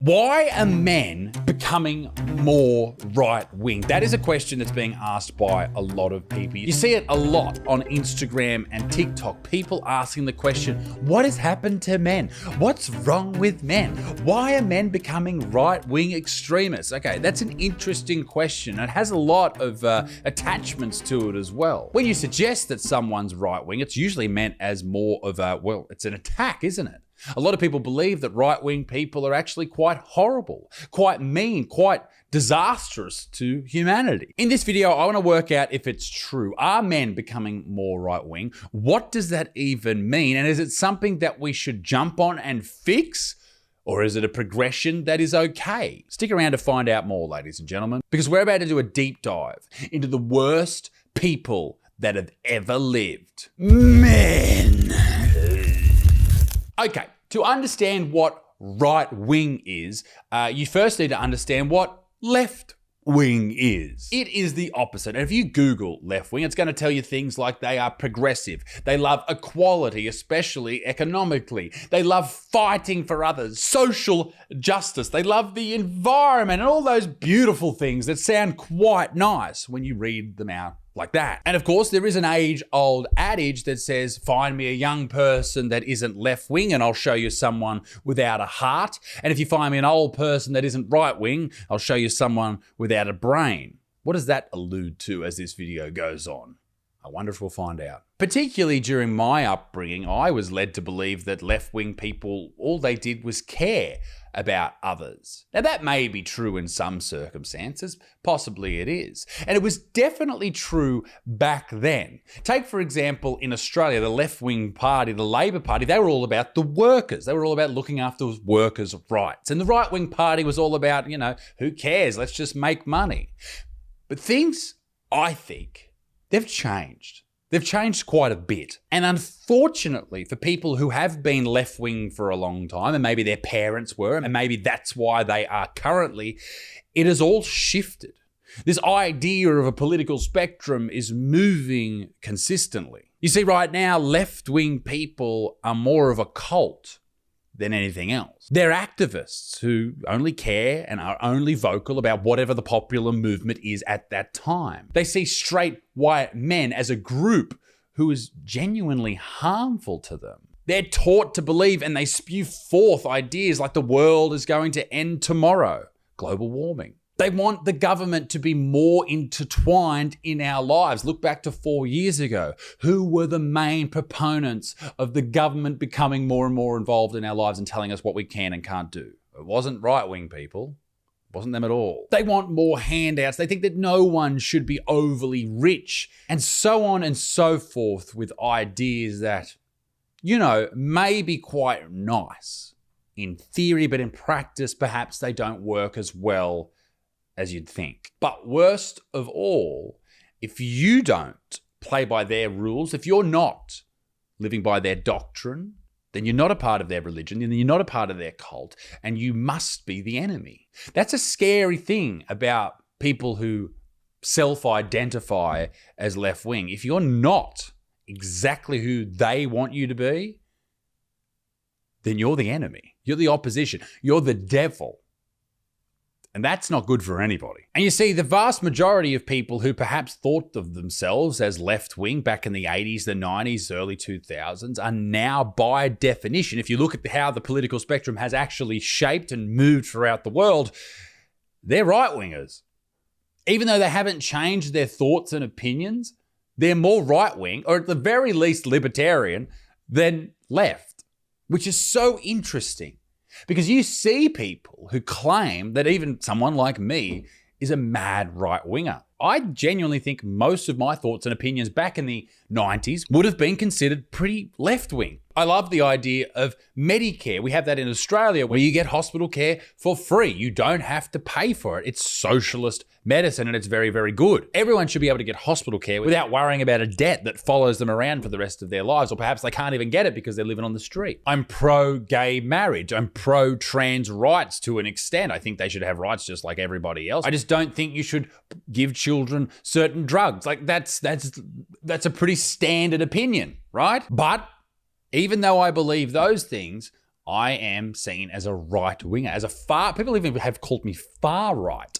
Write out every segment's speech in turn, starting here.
Why are men becoming more right-wing? That is a question that's being asked by a lot of people. You see it a lot on Instagram and TikTok. People asking the question, what has happened to men? What's wrong with men? Why are men becoming right-wing extremists? Okay, that's an interesting question. It has a lot of attachments to it as well. When you suggest that someone's right-wing, it's usually meant as more of a, well, it's an attack, isn't it? A lot of people believe that right-wing people are actually quite horrible, quite mean, quite disastrous to humanity. In this video, I want to work out if it's true. Are men becoming more right-wing? What does that even mean? And is it something that we should jump on and fix? Or is it a progression that is okay? Stick around to find out more, ladies and gentlemen, because we're about to do a deep dive into the worst people that have ever lived. Men. Okay, to understand what right wing is, you first need to understand what left wing is. It is the opposite. And if you Google left wing, it's going to tell you things like they are progressive. They love equality, especially economically. They love fighting for others, social justice. They love the environment and all those beautiful things that sound quite nice when you read them out like that. And of course, there is an age-old adage that says, find me a young person that isn't left-wing and I'll show you someone without a heart. And if you find me an old person that isn't right-wing, I'll show you someone without a brain. What does that allude to as this video goes on? I wonder if we'll find out. Particularly during my upbringing, I was led to believe that left-wing people, all they did was care about others. Now that may be true in some circumstances, possibly it is. And it was definitely true back then. Take for example, in Australia, the left-wing party, the Labor Party, they were all about the workers. They were all about looking after workers' rights. And the right-wing party was all about, who cares? Let's just make money. But things, I think, they've changed. They've changed quite a bit. And unfortunately, for people who have been left-wing for a long time, and maybe their parents were, and maybe that's why they are currently, it has all shifted. This idea of a political spectrum is moving consistently. You see, right now, left-wing people are more of a cult than anything else. They're activists who only care and are only vocal about whatever the popular movement is at that time. They see straight white men as a group who is genuinely harmful to them. They're taught to believe and they spew forth ideas like the world is going to end tomorrow, global warming. They want the government to be more intertwined in our lives. Look back to 4 years ago. Who were the main proponents of the government becoming more and more involved in our lives and telling us what we can and can't do? It wasn't right-wing people. It wasn't them at all. They want more handouts. They think that no one should be overly rich, and so on and so forth, with ideas that, may be quite nice in theory, but in practice, perhaps they don't work as well as you'd think. But worst of all, if you don't play by their rules, if you're not living by their doctrine, then you're not a part of their religion, and you're not a part of their cult, and you must be the enemy. That's a scary thing about people who self-identify as left-wing. If you're not exactly who they want you to be, then you're the enemy. You're the opposition. You're the devil. And that's not good for anybody. And you see, the vast majority of people who perhaps thought of themselves as left-wing back in the 80s, the 90s, early 2000s are now, by definition, if you look at how the political spectrum has actually shaped and moved throughout the world, they're right-wingers. Even though they haven't changed their thoughts and opinions, they're more right-wing, or at the very least libertarian, than left, which is so interesting. Because you see people who claim that even someone like me is a mad right-winger. I genuinely think most of my thoughts and opinions back in the 90s would have been considered pretty left-wing. I love the idea of Medicare. We have that in Australia where you get hospital care for free. You don't have to pay for it. It's socialist medicine and it's very, very good. Everyone should be able to get hospital care without worrying about a debt that follows them around for the rest of their lives, or perhaps they can't even get it because they're living on the street. I'm pro-gay marriage. I'm pro-trans rights to an extent. I think they should have rights just like everybody else. I just don't think you should give children certain drugs. Like that's a pretty standard opinion, right? But even though I believe those things, I am seen as a right-winger, people even have called me far right.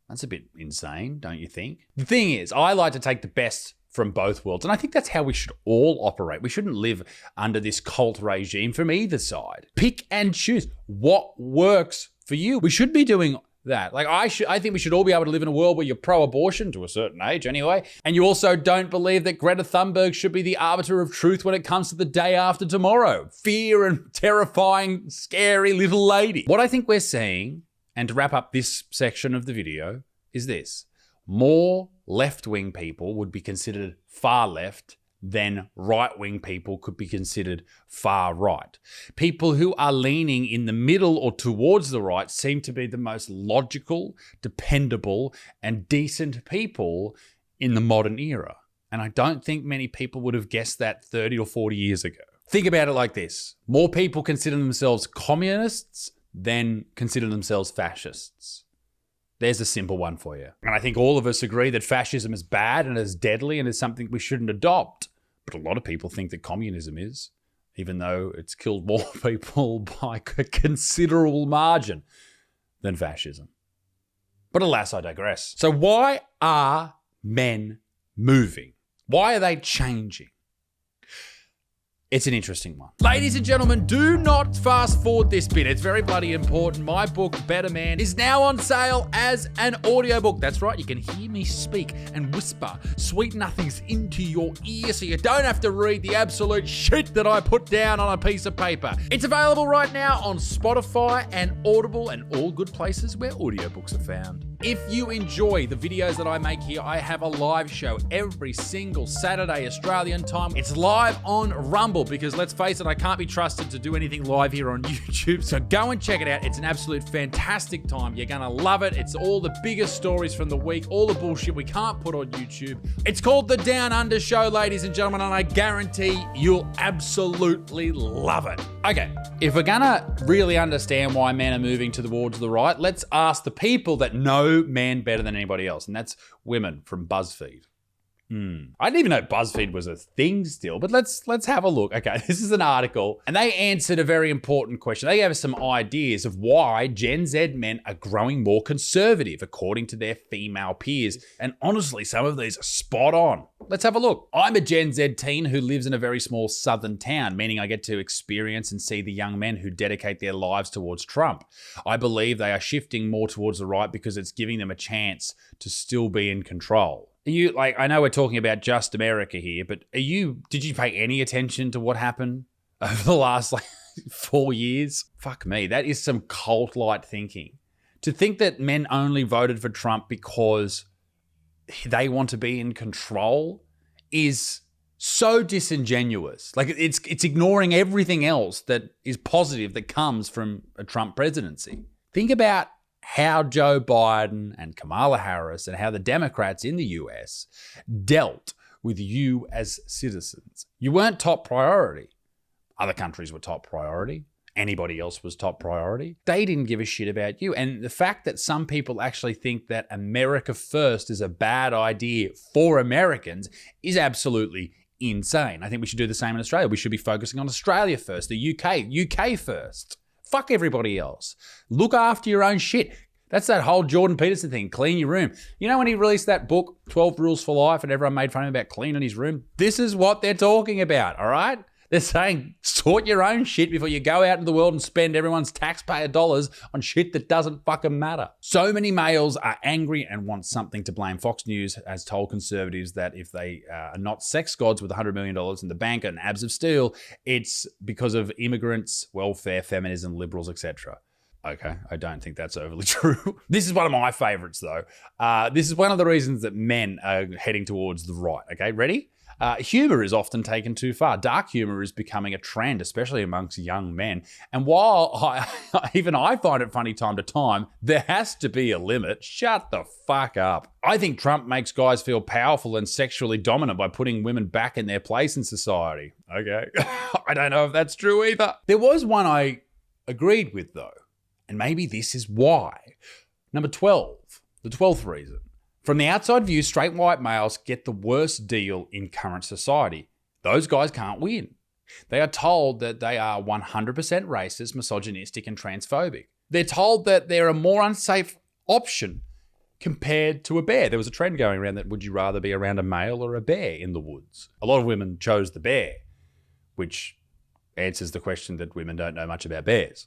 That's a bit insane, don't you think? The thing is, I like to take the best from both worlds, and I think that's how we should all operate. We shouldn't live under this cult regime from either side. Pick and choose what works for you. We should be doing that. I think we should all be able to live in a world where you're pro-abortion, to a certain age anyway, and you also don't believe that Greta Thunberg should be the arbiter of truth when it comes to the day after tomorrow. Fear and terrifying, scary little lady. What I think we're seeing, and to wrap up this section of the video, is this. More left-wing people would be considered far left than right-wing people could be considered far right. People who are leaning in the middle or towards the right seem to be the most logical, dependable, and decent people in the modern era. And I don't think many people would have guessed that 30 or 40 years ago. Think about it like this. More people consider themselves communists than consider themselves fascists. There's a simple one for you. And I think all of us agree that fascism is bad and is deadly and is something we shouldn't adopt. But a lot of people think that communism is, even though it's killed more people by a considerable margin than fascism. But alas, I digress. So why are men moving? Why are they changing? It's an interesting one. Ladies and gentlemen, do not fast forward this bit. It's very bloody important. My book, Betterman, is now on sale as an audiobook. That's right, you can hear me speak and whisper sweet nothings into your ear so you don't have to read the absolute shit that I put down on a piece of paper. It's available right now on Spotify and Audible and all good places where audiobooks are found. If you enjoy the videos that I make here, I have a live show every single Saturday Australian time. It's live on Rumble because let's face it, I can't be trusted to do anything live here on YouTube. So go and check it out. It's an absolute fantastic time. You're gonna love it. It's all the biggest stories from the week, all the bullshit we can't put on YouTube. It's called The Down Under Show, ladies and gentlemen, and I guarantee you'll absolutely love it. Okay, if we're gonna really understand why men are moving towards the right, let's ask the people that know men better than anybody else, and that's women from BuzzFeed. I didn't even know BuzzFeed was a thing still, but let's have a look. Okay, this is an article, and they answered a very important question. They gave us some ideas of why Gen Z men are growing more conservative, according to their female peers. And honestly, some of these are spot on. Let's have a look. I'm a Gen Z teen who lives in a very small southern town, meaning I get to experience and see the young men who dedicate their lives towards Trump. I believe they are shifting more towards the right because it's giving them a chance to still be in control. I know we're talking about just America here, but did you pay any attention to what happened over the last 4 years? Fuck me, that is some cult-like thinking. To think that men only voted for Trump because they want to be in control is so disingenuous. It's ignoring everything else that is positive that comes from a Trump presidency. Think about how Joe Biden and Kamala Harris and how the Democrats in the US dealt with you as citizens. You weren't top priority. Other countries were top priority. Anybody else was top priority. They didn't give a shit about you. And the fact that some people actually think that America first is a bad idea for Americans is absolutely insane. I think we should do the same in Australia. We should be focusing on Australia first, the UK first. Fuck everybody else. Look after your own shit. That's that whole Jordan Peterson thing, clean your room. You know when he released that book, 12 Rules for Life, and everyone made fun of him about cleaning his room? This is what they're talking about, all right? They're saying sort your own shit before you go out into the world and spend everyone's taxpayer dollars on shit that doesn't fucking matter. So many males are angry and want something to blame. Fox News has told conservatives that if they are not sex gods with $100 million in the bank and abs of steel, it's because of immigrants, welfare, feminism, liberals, etc. Okay, I don't think that's overly true. This is one of my favorites, though. This is one of the reasons that men are heading towards the right. Okay, ready? Humor is often taken too far. Dark humor is becoming a trend, especially amongst young men. And while even I find it funny time to time, there has to be a limit. Shut the fuck up. I think Trump makes guys feel powerful and sexually dominant by putting women back in their place in society. Okay. I don't know if that's true either. There was one I agreed with, though. And maybe this is why. Number 12, the 12th reason. From the outside view, straight white males get the worst deal in current society. Those guys can't win. They are told that they are 100% racist, misogynistic, and transphobic. They're told that they're a more unsafe option compared to a bear. There was a trend going around that would you rather be around a male or a bear in the woods? A lot of women chose the bear, which answers the question that women don't know much about bears.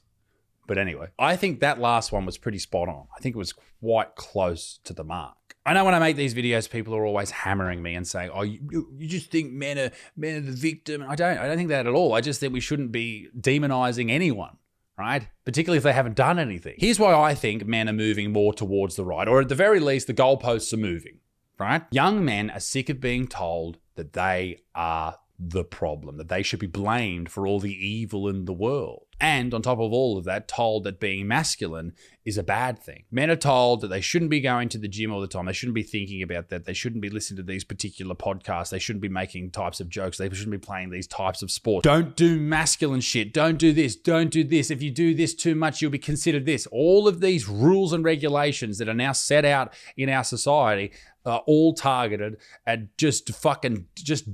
But anyway, I think that last one was pretty spot on. I think it was quite close to the mark. I know when I make these videos, people are always hammering me and saying, oh, you just think men are the victim. I don't think that at all. I just think we shouldn't be demonizing anyone, right? Particularly if they haven't done anything. Here's why I think men are moving more towards the right, or at the very least, the goalposts are moving, right? Young men are sick of being told that they are the problem, that they should be blamed for all the evil in the world. And on top of all of that, told that being masculine is a bad thing. Men are told that they shouldn't be going to the gym all the time. They shouldn't be thinking about that. They shouldn't be listening to these particular podcasts. They shouldn't be making types of jokes. They shouldn't be playing these types of sports. Don't do masculine shit. Don't do this. Don't do this. If you do this too much, you'll be considered this. All of these rules and regulations that are now set out in our society are all targeted at just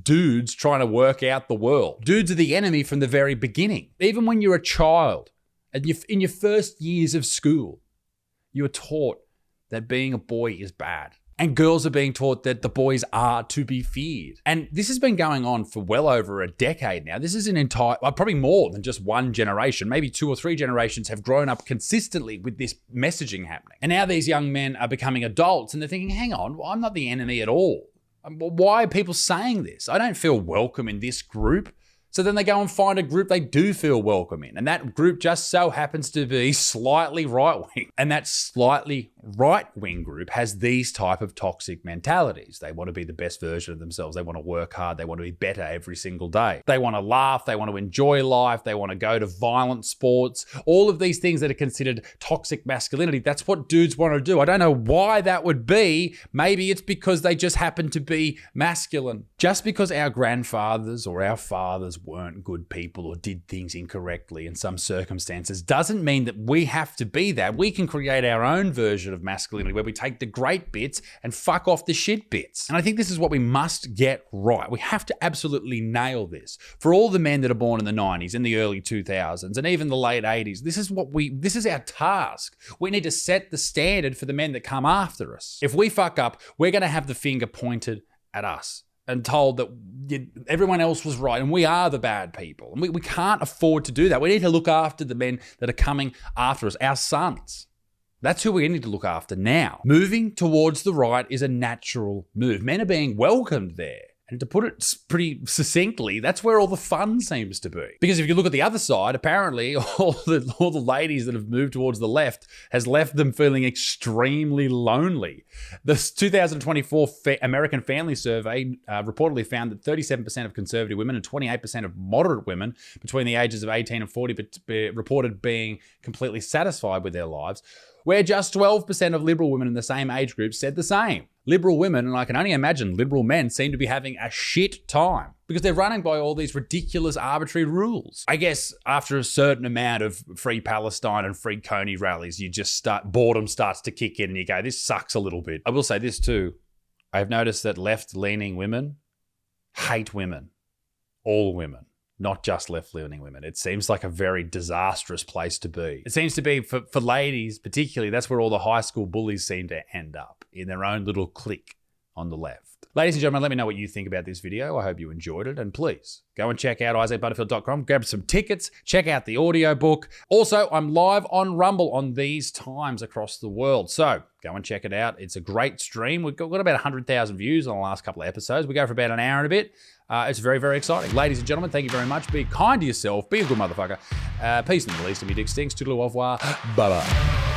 dudes trying to work out the world. Dudes are the enemy from the very beginning. Even when you're a child and in your first years of school, you are taught that being a boy is bad. And girls are being taught that the boys are to be feared. And this has been going on for well over a decade now. This is an entire, probably more than just one generation, maybe 2 or 3 generations have grown up consistently with this messaging happening. And now these young men are becoming adults and they're thinking, hang on, I'm not the enemy at all. Why are people saying this? I don't feel welcome in this group. So then they go and find a group they do feel welcome in. And that group just so happens to be slightly right-wing. And that slightly right-wing group has these type of toxic mentalities. They want to be the best version of themselves. They want to work hard. They want to be better every single day. They want to laugh. They want to enjoy life. They want to go to violent sports. All of these things that are considered toxic masculinity, that's what dudes want to do. I don't know why that would be. Maybe it's because they just happen to be masculine. Just because our grandfathers or our fathers weren't good people or did things incorrectly in some circumstances doesn't mean that we have to be that. We can create our own version of masculinity where we take the great bits and fuck off the shit bits. And I think this is what we must get right. We have to absolutely nail this. For all the men that are born in the 90s, in the early 2000s, and even the late 80s, this is our task. We need to set the standard for the men that come after us. If we fuck up, we're going to have the finger pointed at us and told that everyone else was right and we are the bad people. And we can't afford to do that. We need to look after the men that are coming after us, our sons. That's who we need to look after now. Moving towards the right is a natural move. Men are being welcomed there. And to put it pretty succinctly, that's where all the fun seems to be. Because if you look at the other side, apparently all the ladies that have moved towards the left has left them feeling extremely lonely. The 2024 American Family Survey reportedly found that 37% of conservative women and 28% of moderate women between the ages of 18 and 40 reported being completely satisfied with their lives, where just 12% of liberal women in the same age group said the same. Liberal women, and I can only imagine liberal men, seem to be having a shit time because they're running by all these ridiculous arbitrary rules. I guess after a certain amount of free Palestine and free Coney rallies, boredom starts to kick in and you go, this sucks a little bit. I will say this too. I've noticed that left-leaning women hate women. All women. Not just left-leaning women. It seems like a very disastrous place to be. It seems to be, for ladies particularly, that's where all the high school bullies seem to end up, in their own little clique on the left. Ladies and gentlemen, let me know what you think about this video. I hope you enjoyed it. And please, go and check out isaacbutterfield.com, grab some tickets, check out the audiobook. Also, I'm live on Rumble on these times across the world. So go and check it out. It's a great stream. We've got about 100,000 views on the last couple of episodes. We go for about an hour and a bit. It's very, very exciting. Ladies and gentlemen, thank you very much. Be kind to yourself. Be a good motherfucker. Peace in the Middle East. If your dick stinks, toodaloo, au revoir. Bye-bye.